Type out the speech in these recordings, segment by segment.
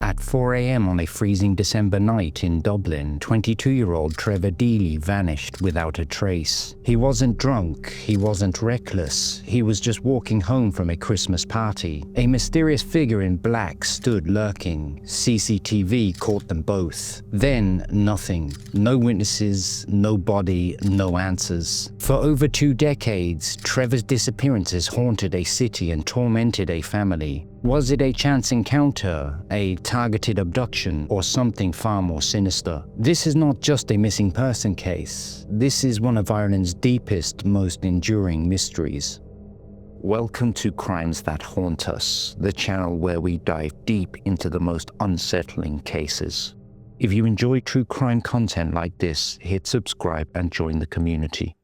At 4 a.m. on a freezing December night in Dublin, 22-year-old Trevor Deely vanished without a trace. He wasn't drunk, he wasn't reckless, he was just walking home from a Christmas party. A mysterious figure in black stood lurking. CCTV caught them both. Then, nothing. No witnesses, no body, no answers. For over 2 decades, Trevor's disappearances haunted a city and tormented a family. Was it a chance encounter, a targeted abduction, or something far more sinister? This is not just a missing person case. This is one of Ireland's deepest, most enduring mysteries. Welcome to Crimes That Haunt Us, the channel where we dive deep into the most unsettling cases. If you enjoy true crime content like this, hit subscribe and join the community.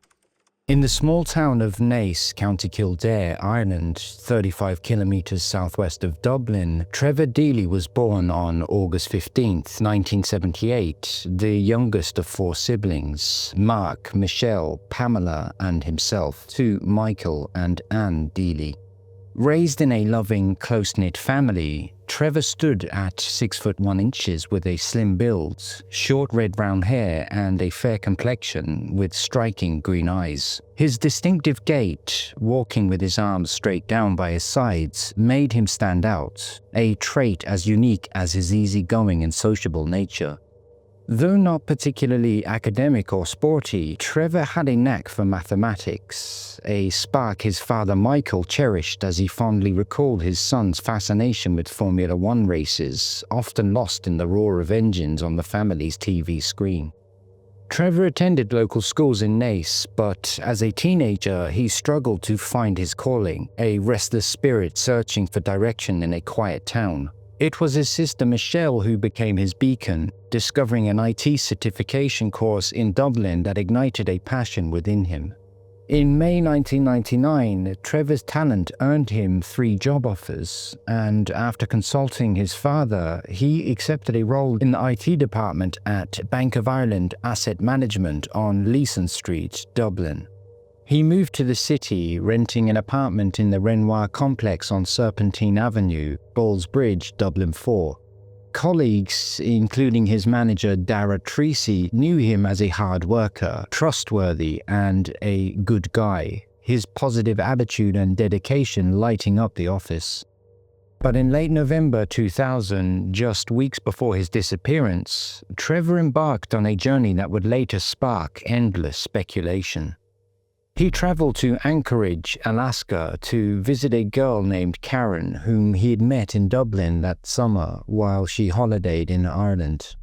In the small town of Naas, County Kildare, Ireland, 35 kilometers southwest of Dublin, Trevor Deely was born on August 15, 1978, the youngest of 4 siblings, Mark, Michelle, Pamela, and himself, to Michael and Anne Deely. Raised in a loving, close-knit family, Trevor stood at 6 foot 1 inches with a slim build, short red-brown hair, and a fair complexion with striking green eyes. His distinctive gait, walking with his arms straight down by his sides, made him stand out, a trait as unique as his easygoing and sociable nature. Though not particularly academic or sporty, Trevor had a knack for mathematics, a spark his father Michael cherished as he fondly recalled his son's fascination with Formula One races, often lost in the roar of engines on the family's TV screen. Trevor attended local schools in Naas, but as a teenager he struggled to find his calling, a restless spirit searching for direction in a quiet town. It was his sister Michelle who became his beacon, discovering an IT certification course in Dublin that ignited a passion within him. In May 1999, Trevor's talent earned him 3 job offers, and after consulting his father, he accepted a role in the IT department at Bank of Ireland Asset Management on Leeson Street, Dublin. He moved to the city, renting an apartment in the Renoir complex on Serpentine Avenue, Ballsbridge, Dublin 4. Colleagues, including his manager Dara Treacy, knew him as a hard worker, trustworthy, and a good guy, his positive attitude and dedication lighting up the office. But in late November 2000, just weeks before his disappearance, Trevor embarked on a journey that would later spark endless speculation. He traveled to Anchorage, Alaska, to visit a girl named Karen, whom he had met in Dublin that summer while she holidayed in Ireland.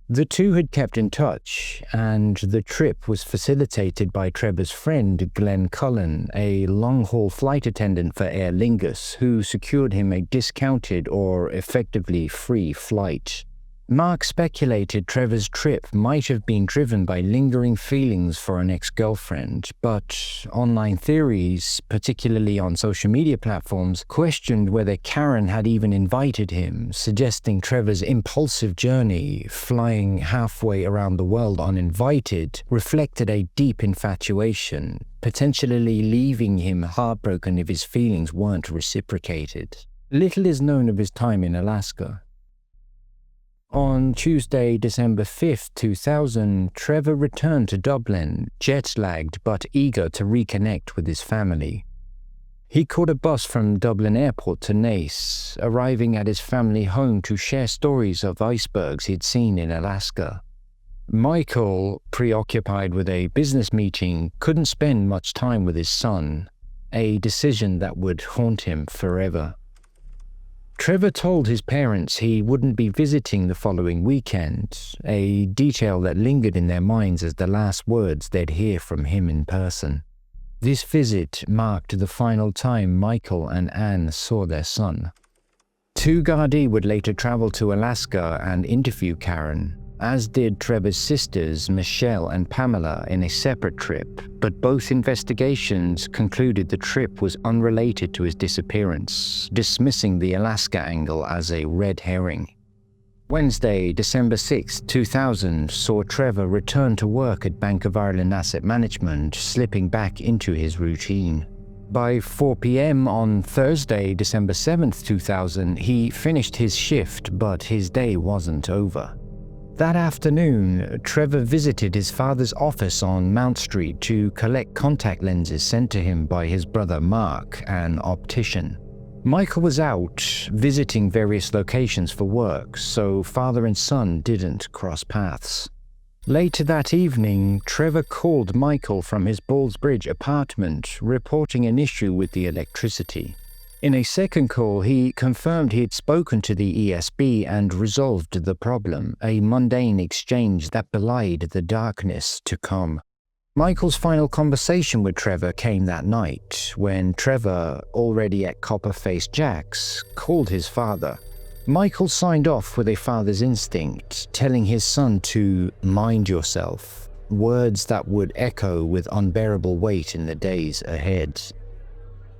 The two had kept in touch, and the trip was facilitated by Trevor's friend Glen Cullen, a long-haul flight attendant for Aer Lingus, who secured him a discounted or effectively free flight. Mark speculated Trevor's trip might have been driven by lingering feelings for an ex-girlfriend, but online theories, particularly on social media platforms, questioned whether Karen had even invited him, suggesting Trevor's impulsive journey, flying halfway around the world uninvited, reflected a deep infatuation, potentially leaving him heartbroken if his feelings weren't reciprocated. Little is known of his time in Alaska. On Tuesday, December 5, 2000, Trevor returned to Dublin, jet-lagged but eager to reconnect with his family. He caught a bus from Dublin Airport to Naas, arriving at his family home to share stories of icebergs he'd seen in Alaska. Michael, preoccupied with a business meeting, couldn't spend much time with his son, a decision that would haunt him forever. Trevor told his parents he wouldn't be visiting the following weekend, a detail that lingered in their minds as the last words they'd hear from him in person. This visit marked the final time Michael and Anne saw their son. 2 Gardaí would later travel to Alaska and interview Karen, as did Trevor's sisters Michelle and Pamela in a separate trip, but both investigations concluded the trip was unrelated to his disappearance, dismissing the Alaska angle as a red herring. Wednesday, December 6, 2000, saw Trevor return to work at Bank of Ireland Asset Management, slipping back into his routine. By 4 p.m. on Thursday, December 7th, 2000, he finished his shift, but his day wasn't over. That afternoon, Trevor visited his father's office on Mount Street to collect contact lenses sent to him by his brother Mark, an optician. Michael was out visiting various locations for work, so father and son didn't cross paths. Later that evening, Trevor called Michael from his Ballsbridge apartment, reporting an issue with the electricity. In a second call, he confirmed he had spoken to the ESB and resolved the problem, a mundane exchange that belied the darkness to come. Michael's final conversation with Trevor came that night, when Trevor, already at Copperface Jack's, called his father. Michael signed off with a father's instinct, telling his son to mind yourself, words that would echo with unbearable weight in the days ahead.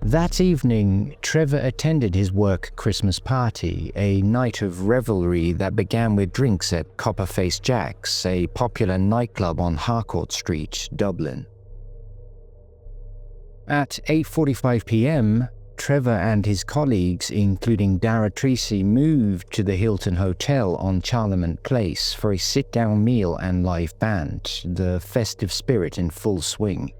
That evening, Trevor attended his work Christmas party, a night of revelry that began with drinks at Copperface Jack's, a popular nightclub on Harcourt Street, Dublin. At 8:45 p.m., Trevor and his colleagues, including Dara Tracy, moved to the Hilton Hotel on Charlemont Place for a sit-down meal and live band, the festive spirit in full swing.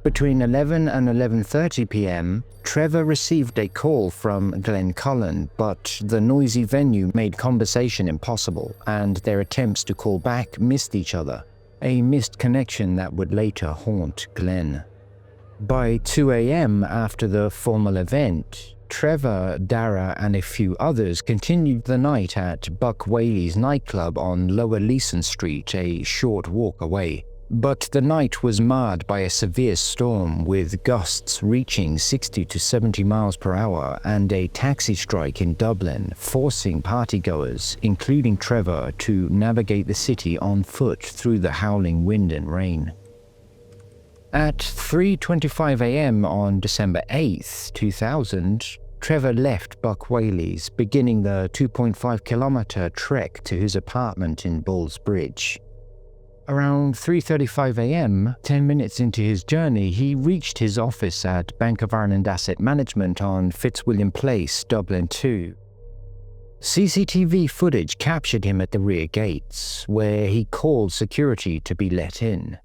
Between 11 and 11:30 p.m., Trevor received a call from Glen Cullen, but the noisy venue made conversation impossible, and their attempts to call back missed each other, a missed connection that would later haunt Glen. By 2 a.m., after the formal event, Trevor, Dara, and a few others continued the night at Buck Whaleys Nightclub on Lower Leeson Street, a short walk away. But the night was marred by a severe storm, with gusts reaching 60 to 70 miles per hour and a taxi strike in Dublin, forcing partygoers, including Trevor, to navigate the city on foot through the howling wind and rain. At 3:25 a.m. on December 8, 2000, Trevor left Buck Whaleys, beginning the 2.5-kilometer trek to his apartment in Ballsbridge. Around 3:35 a.m., 10 minutes into his journey, he reached his office at Bank of Ireland Asset Management on Fitzwilliam Place, Dublin 2. CCTV footage captured him at the rear gates, where he called security to be let in.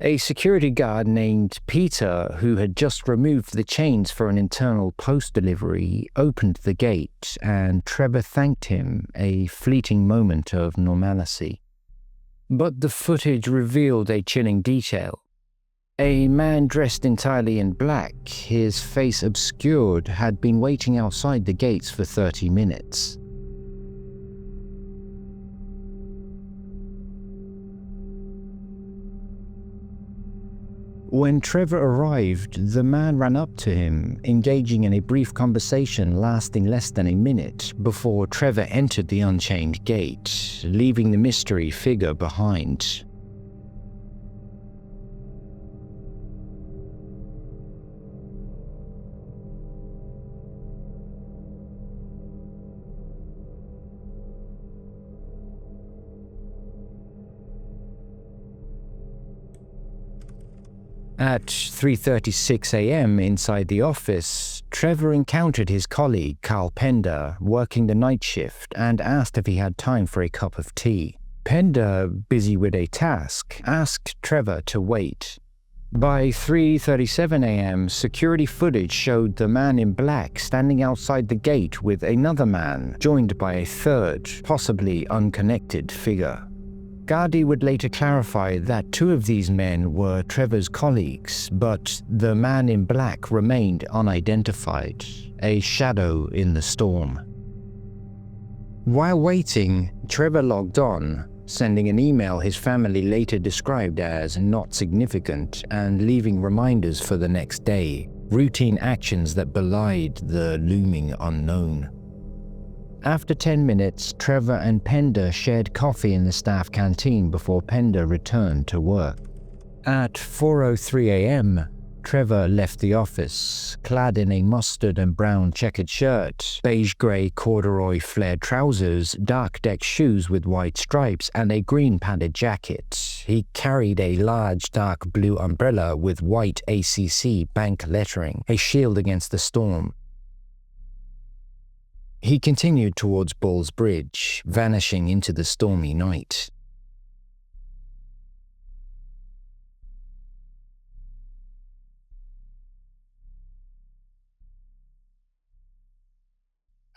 A security guard named Peter, who had just removed the chains for an internal post delivery, opened the gate, and Trevor thanked him, a fleeting moment of normalcy. But the footage revealed a chilling detail. A man dressed entirely in black, his face obscured, had been waiting outside the gates for 30 minutes. When Trevor arrived, the man ran up to him, engaging in a brief conversation lasting less than a minute before Trevor entered the unchained gate, leaving the mystery figure behind. At 3:36 a.m. inside the office, Trevor encountered his colleague Carl Pender working the night shift and asked if he had time for a cup of tea. Pender, busy with a task, asked Trevor to wait. By 3:37 a.m., security footage showed the man in black standing outside the gate with another man, joined by a third, possibly unconnected figure. Gardy would later clarify that two of these men were Trevor's colleagues, but the man in black remained unidentified, a shadow in the storm. While waiting, Trevor logged on, sending an email his family later described as not significant and leaving reminders for the next day, routine actions that belied the looming unknown. After 10 minutes, Trevor and Pender shared coffee in the staff canteen before Pender returned to work. At 4:03 a.m., Trevor left the office, clad in a mustard and brown checkered shirt, beige-grey corduroy flared trousers, dark deck shoes with white stripes, and a green padded jacket. He carried a large dark blue umbrella with white ACC bank lettering, a shield against the storm. He continued towards Ball's Bridge, vanishing into the stormy night.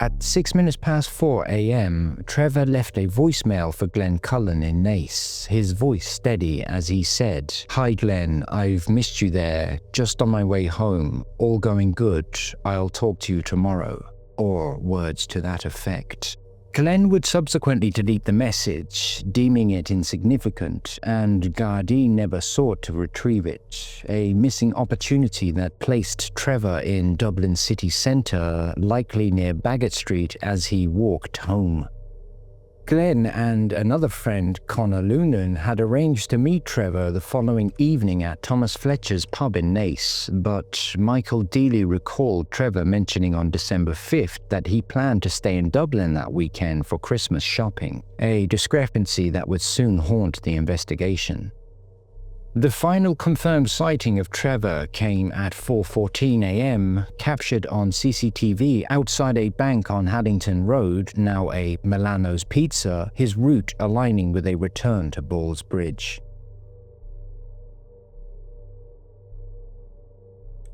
At 4 a.m, Trevor left a voicemail for Glen Cullen in Naas, his voice steady as he said, "Hi Glen, I've missed you there, just on my way home, all going good, I'll talk to you tomorrow," or words to that effect. Glen would subsequently delete the message, deeming it insignificant, and Gardaí never sought to retrieve it, a missing opportunity that placed Trevor in Dublin city centre, likely near Baggot Street, as he walked home. Glen and another friend, Conor Loonan, had arranged to meet Trevor the following evening at Thomas Fletcher's pub in Naas, but Michael Deely recalled Trevor mentioning on December 5th that he planned to stay in Dublin that weekend for Christmas shopping, a discrepancy that would soon haunt the investigation. The final confirmed sighting of Trevor came at 4:14 a.m, captured on CCTV outside a bank on Haddington Road, now a Milano's Pizza, his route aligning with a return to Ball's Bridge.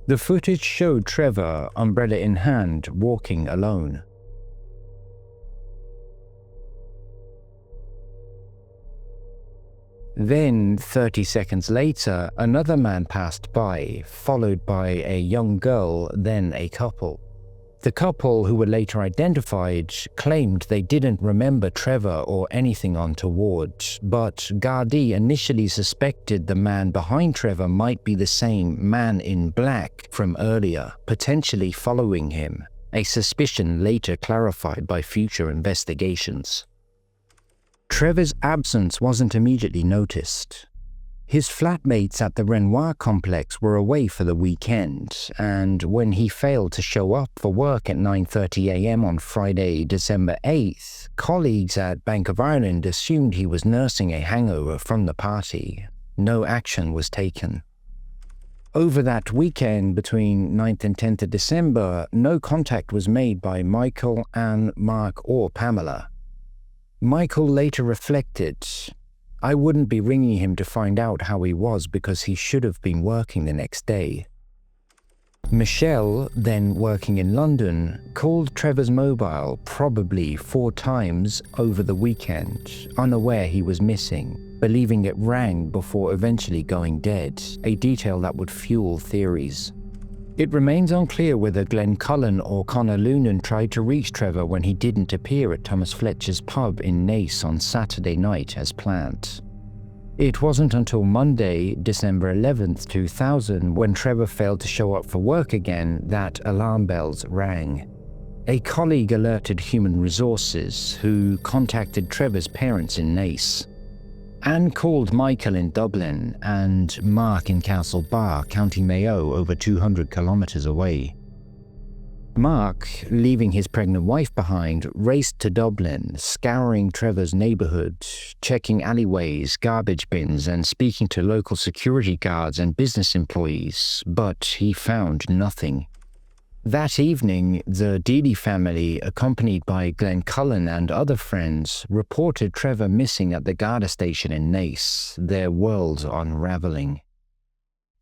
The footage showed Trevor, umbrella in hand, walking alone. Then, 30 seconds later, another man passed by, followed by a young girl, then a couple. The couple, who were later identified, claimed they didn't remember Trevor or anything untoward, but Gardaí initially suspected the man behind Trevor might be the same man in black from earlier, potentially following him, a suspicion later clarified by future investigations. Trevor's absence wasn't immediately noticed. His flatmates at the Renoir complex were away for the weekend, and when he failed to show up for work at 9:30 a.m. on Friday, December 8th, colleagues at Bank of Ireland assumed he was nursing a hangover from the party. No action was taken. Over that weekend between 9th and 10th of December, no contact was made by Michael, Anne, Mark, or Pamela. Michael later reflected, "I wouldn't be ringing him to find out how he was because he should have been working the next day." Michelle, then working in London, called Trevor's mobile probably 4 times over the weekend, unaware he was missing, believing it rang before eventually going dead, a detail that would fuel theories. It remains unclear whether Glen Cullen or Conor Loonan tried to reach Trevor when he didn't appear at Thomas Fletcher's pub in Naas on Saturday night as planned. It wasn't until Monday, December 11th, 2000, when Trevor failed to show up for work again, that alarm bells rang. A colleague alerted Human Resources, who contacted Trevor's parents in Naas. Anne called Michael in Dublin and Mark in Castlebar, County Mayo, over 200 kilometers away. Mark, leaving his pregnant wife behind, raced to Dublin, scouring Trevor's neighborhood, checking alleyways, garbage bins, and speaking to local security guards and business employees, but he found nothing. That evening, the Deely family, accompanied by Glen Cullen and other friends, reported Trevor missing at the Garda station in Naas, their worlds unraveling.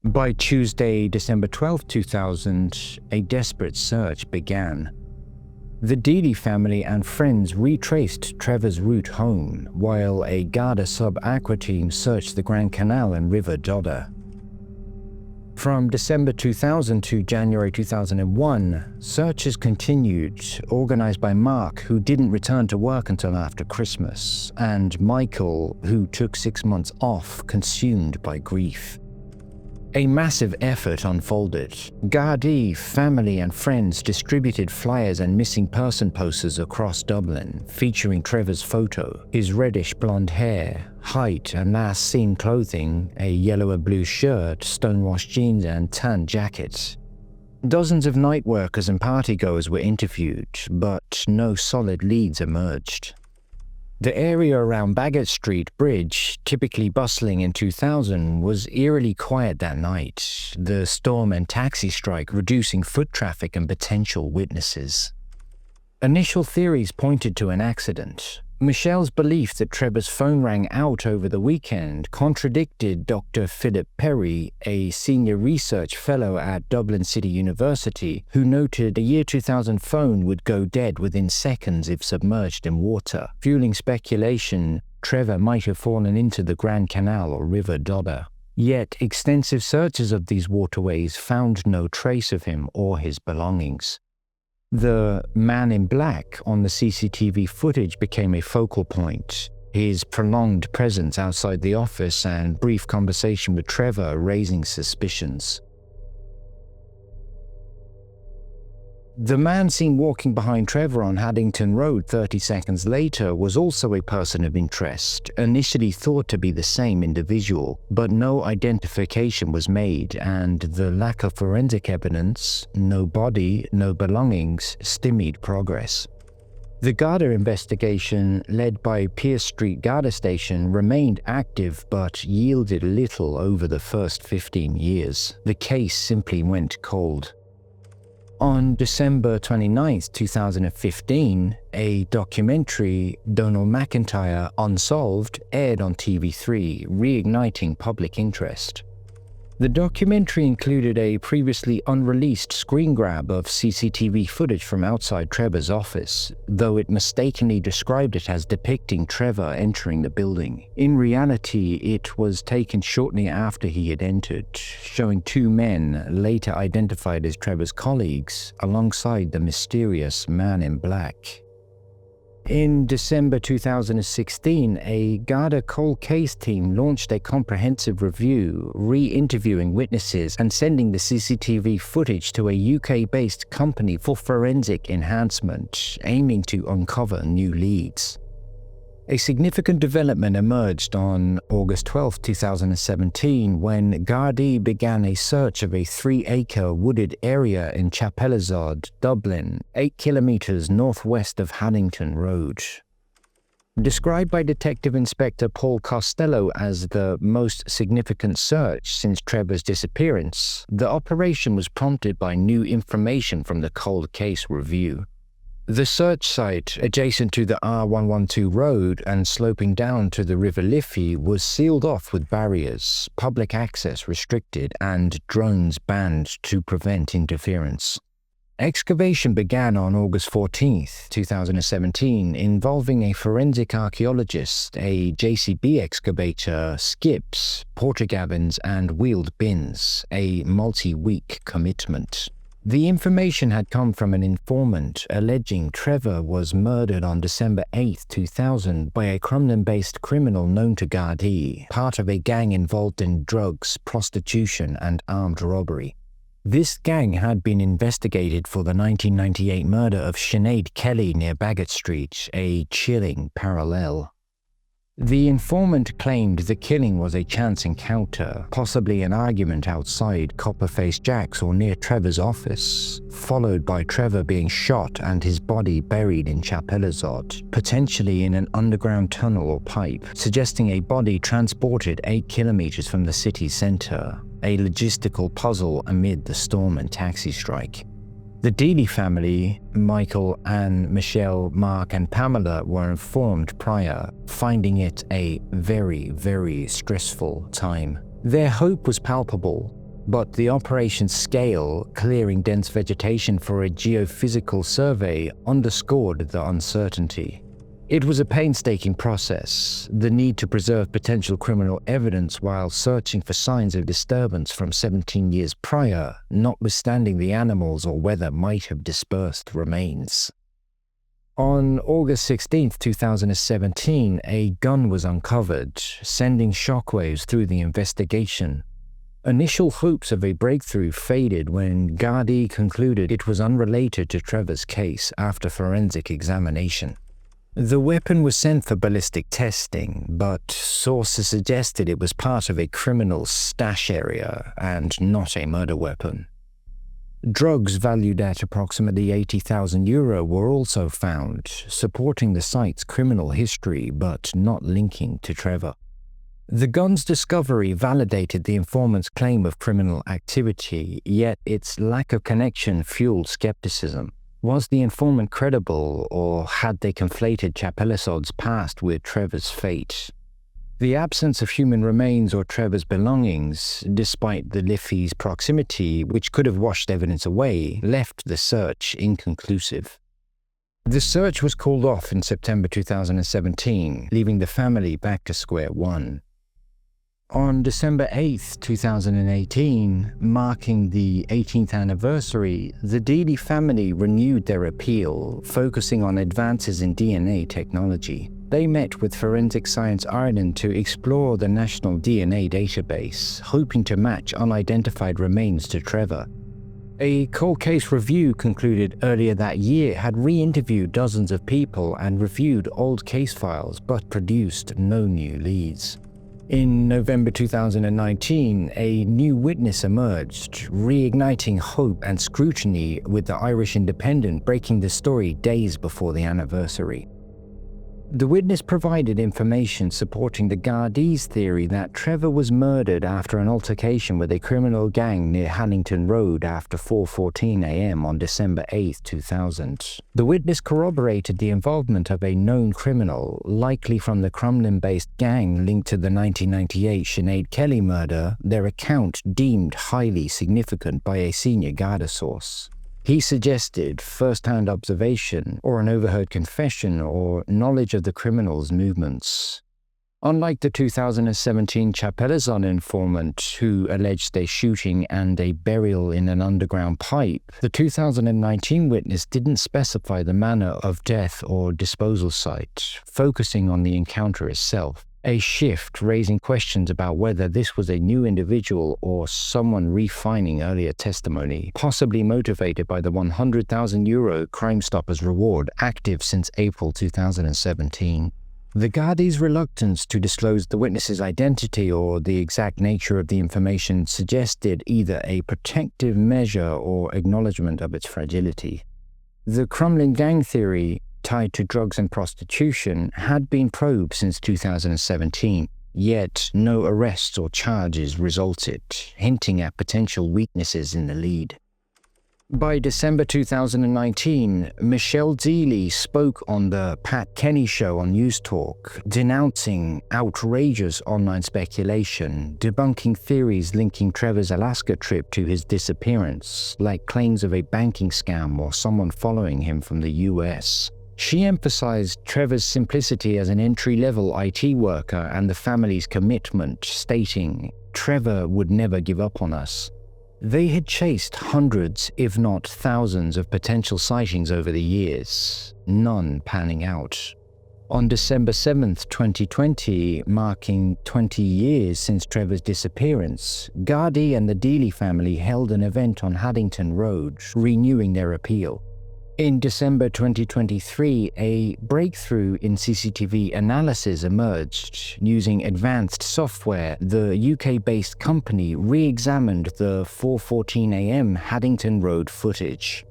By Tuesday, December 12, 2000, a desperate search began. The Deely family and friends retraced Trevor's route home, while a Garda sub-aqua team searched the Grand Canal and River Dodder. From December 2000 to January 2001, searches continued, organized by Mark, who didn't return to work until after Christmas, and Michael, who took 6 months off, consumed by grief. A massive effort unfolded. Gardaí, family and friends distributed flyers and missing person posters across Dublin, featuring Trevor's photo, his reddish blonde hair, height and last seen clothing, a yellow and blue shirt, stonewashed jeans and tan jacket. Dozens of night workers and partygoers were interviewed, but no solid leads emerged. The area around Baggot Street Bridge, typically bustling in 2000, was eerily quiet that night, the storm and taxi strike reducing foot traffic and potential witnesses. Initial theories pointed to an accident. Michelle's belief that Trevor's phone rang out over the weekend contradicted Dr. Philip Perry, a senior research fellow at Dublin City University, who noted a year 2000 phone would go dead within seconds if submerged in water, fueling speculation Trevor might have fallen into the Grand Canal or River Dodder. Yet extensive searches of these waterways found no trace of him or his belongings. The man in black on the CCTV footage became a focal point. His prolonged presence outside the office and brief conversation with Trevor raising suspicions. The man seen walking behind Trevor on Haddington Road 30 seconds later was also a person of interest, initially thought to be the same individual, but no identification was made, and the lack of forensic evidence, no body, no belongings, stymied progress. The Garda investigation, led by Pierce Street Garda Station, remained active but yielded little over the first 15 years. The case simply went cold. On December 29, 2015, a documentary, Donald McIntyre, Unsolved, aired on TV3, reigniting public interest. The documentary included a previously unreleased screen grab of CCTV footage from outside Trevor's office, though it mistakenly described it as depicting Trevor entering the building. In reality, it was taken shortly after he had entered, showing two men, later identified as Trevor's colleagues, alongside the mysterious man in black. In December 2016, a Garda cold case team launched a comprehensive review, re-interviewing witnesses and sending the CCTV footage to a UK-based company for forensic enhancement, aiming to uncover new leads. A significant development emerged on August 12, 2017, when Gardaí began a search of a 3-acre wooded area in Chapelizod, Dublin, 8 kilometers northwest of Haddington Road. Described by Detective Inspector Paul Costello as the most significant search since Trevor's disappearance, the operation was prompted by new information from the cold case review. The search site, adjacent to the R112 road and sloping down to the River Liffey, was sealed off with barriers, public access restricted, and drones banned to prevent interference. Excavation began on August 14, 2017, involving a forensic archaeologist, a JCB excavator, skips, portagabins, and wheeled bins, a multi-week commitment. The information had come from an informant alleging Trevor was murdered on December 8, 2000 by a Crumlin-based criminal known to Gardaí, part of a gang involved in drugs, prostitution and armed robbery. This gang had been investigated for the 1998 murder of Sinead Kelly near Baggot Street, a chilling parallel. The informant claimed the killing was a chance encounter, possibly an argument outside Copperface Jack's or near Trevor's office, followed by Trevor being shot and his body buried in Chapelizod, potentially in an underground tunnel or pipe, suggesting a body transported 8 kilometers from the city centre, a logistical puzzle amid the storm and taxi strike. The Deely family, Michael, Anne, Michelle, Mark and Pamela, were informed prior, finding it a very, very stressful time. Their hope was palpable, but the operation's scale, clearing dense vegetation for a geophysical survey, underscored the uncertainty. It was a painstaking process, the need to preserve potential criminal evidence while searching for signs of disturbance from 17 years prior, notwithstanding the animals or weather might have dispersed remains. On August 16, 2017, a gun was uncovered, sending shockwaves through the investigation. Initial hopes of a breakthrough faded when Gardaí concluded it was unrelated to Trevor's case after forensic examination. The weapon was sent for ballistic testing, but sources suggested it was part of a criminal stash area and not a murder weapon. Drugs valued at approximately €80,000 were also found, supporting the site's criminal history but not linking to Trevor. The gun's discovery validated the informant's claim of criminal activity, yet its lack of connection fueled skepticism. Was the informant credible, or had they conflated Chapelizod's past with Trevor's fate? The absence of human remains or Trevor's belongings, despite the Liffey's proximity, which could have washed evidence away, left the search inconclusive. The search was called off in September 2017, leaving the family back to square one. On December 8, 2018, marking the 18th anniversary, the Deely family renewed their appeal, focusing on advances in DNA technology. They met with Forensic Science Ireland to explore the national DNA database, hoping to match unidentified remains to Trevor. A cold case review concluded earlier that year had re-interviewed dozens of people and reviewed old case files but produced no new leads. In November 2019, a new witness emerged, reigniting hope and scrutiny, with the Irish Independent breaking the story days before the anniversary. The witness provided information supporting the Gardaí's theory that Trevor was murdered after an altercation with a criminal gang near Hannington Road after 4:14 a.m. on December 8, 2000. The witness corroborated the involvement of a known criminal, likely from the Crumlin-based gang linked to the 1998 Sinead Kelly murder, their account deemed highly significant by a senior Garda source. He suggested first-hand observation or an overheard confession or knowledge of the criminal's movements. Unlike the 2017 Chapelizod informant who alleged a shooting and a burial in an underground pipe, the 2019 witness didn't specify the manner of death or disposal site, focusing on the encounter itself. A shift raising questions about whether this was a new individual or someone refining earlier testimony, possibly motivated by the €100,000 Crime Stoppers reward active since April 2017. The Gardaí's reluctance to disclose the witness's identity or the exact nature of the information suggested either a protective measure or acknowledgement of its fragility. The Crumlin gang theory, tied to drugs and prostitution, had been probed since 2017, yet no arrests or charges resulted, hinting at potential weaknesses in the lead. By December 2019, Michelle Deely spoke on the Pat Kenny Show on News Talk, denouncing outrageous online speculation, debunking theories linking Trevor's Alaska trip to his disappearance, like claims of a banking scam or someone following him from the US. She emphasized Trevor's simplicity as an entry-level IT worker and the family's commitment, stating, "Trevor would never give up on us." They had chased hundreds, if not thousands, of potential sightings over the years, none panning out. On December 7, 2020, marking 20 years since Trevor's disappearance, Gardaí and the Deely family held an event on Haddington Road, renewing their appeal. In December 2023, a breakthrough in CCTV analysis emerged. Using advanced software, the UK-based company re-examined the 4:14 a.m. Haddington Road footage.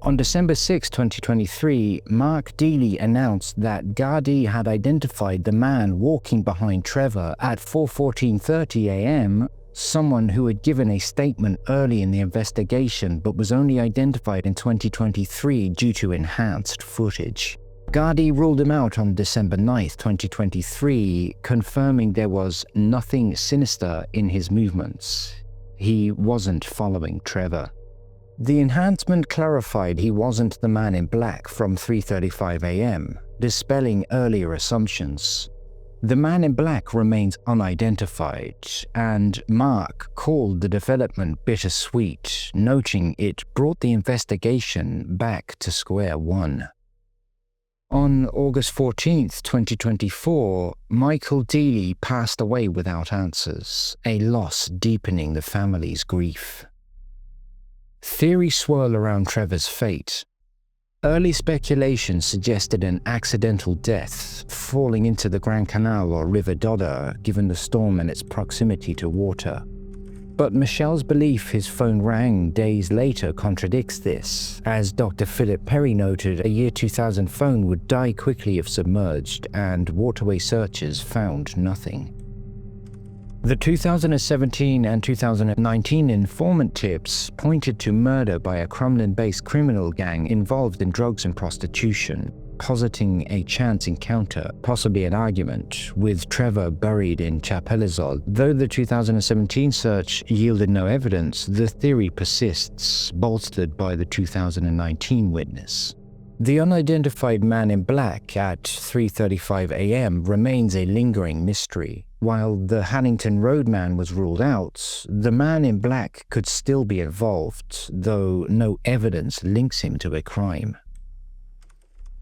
On December 6, 2023, Mark Deely announced that Gardaí had identified the man walking behind Trevor at 4:14:30 a.m., someone who had given a statement early in the investigation but was only identified in 2023 due to enhanced footage. Gardaí ruled him out on December 9, 2023, confirming there was nothing sinister in his movements. He wasn't following Trevor. The enhancement clarified he wasn't the man in black from 3:35 a.m., dispelling earlier assumptions. The man in black remains unidentified, and Mark called the development bittersweet, noting it brought the investigation back to square one. On August 14th, 2024, Michael Deely passed away without answers, a loss deepening the family's grief. Theories swirl around Trevor's fate. Early speculation suggested an accidental death, falling into the Grand Canal or River Dodder, given the storm and its proximity to water. But Michelle's belief his phone rang days later contradicts this. As Dr. Philip Perry noted, a year 2000 phone would die quickly if submerged, and waterway searchers found nothing. The 2017 and 2019 informant tips pointed to murder by a Crumlin-based criminal gang involved in drugs and prostitution, positing a chance encounter, possibly an argument, with Trevor buried in Chapelizod. Though the 2017 search yielded no evidence, the theory persists, bolstered by the 2019 witness. The unidentified man in black at 3:35 a.m. remains a lingering mystery. While the Hannington Road man was ruled out, the man in black could still be involved, though no evidence links him to a crime.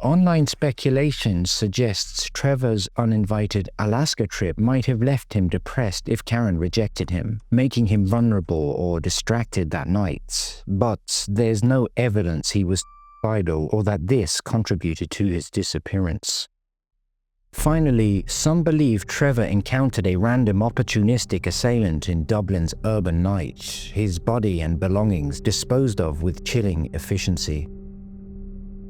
Online speculation suggests Trevor's uninvited Alaska trip might have left him depressed if Karen rejected him, making him vulnerable or distracted that night. But there's no evidence he was suicidal or that this contributed to his disappearance. Finally, some believe Trevor encountered a random opportunistic assailant in Dublin's urban night, his body and belongings disposed of with chilling efficiency.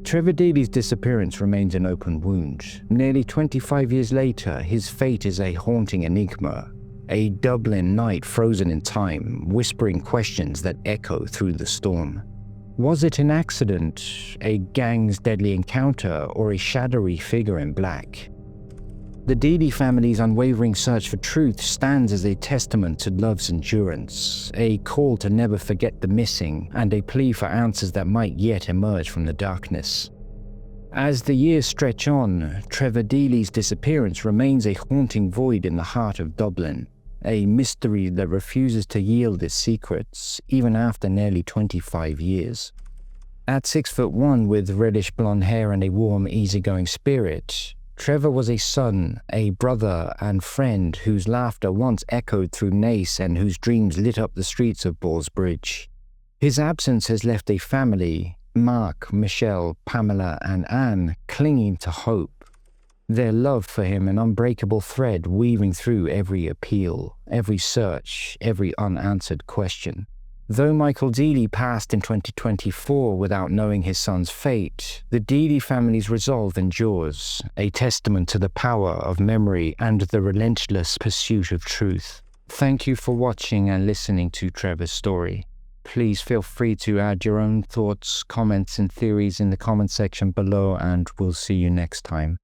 Trevor Deely's disappearance remains an open wound. Nearly 25 years later, his fate is a haunting enigma, a Dublin night frozen in time, whispering questions that echo through the storm. Was it an accident, a gang's deadly encounter, or a shadowy figure in black? The Deely family's unwavering search for truth stands as a testament to love's endurance, a call to never forget the missing, and a plea for answers that might yet emerge from the darkness. As the years stretch on, Trevor Deely's disappearance remains a haunting void in the heart of Dublin, a mystery that refuses to yield its secrets, even after nearly 25 years. At 6'1" with reddish blonde hair and a warm, easygoing spirit, Trevor was a son, a brother and friend whose laughter once echoed through Naas and whose dreams lit up the streets of Ballsbridge. His absence has left a family, Mark, Michelle, Pamela and Anne, clinging to hope. Their love for him an unbreakable thread weaving through every appeal, every search, every unanswered question. Though Michael Deely passed in 2024 without knowing his son's fate, the Deely family's resolve endures, a testament to the power of memory and the relentless pursuit of truth. Thank you for watching and listening to Trevor's story. Please feel free to add your own thoughts, comments and theories in the comment section below, and we'll see you next time.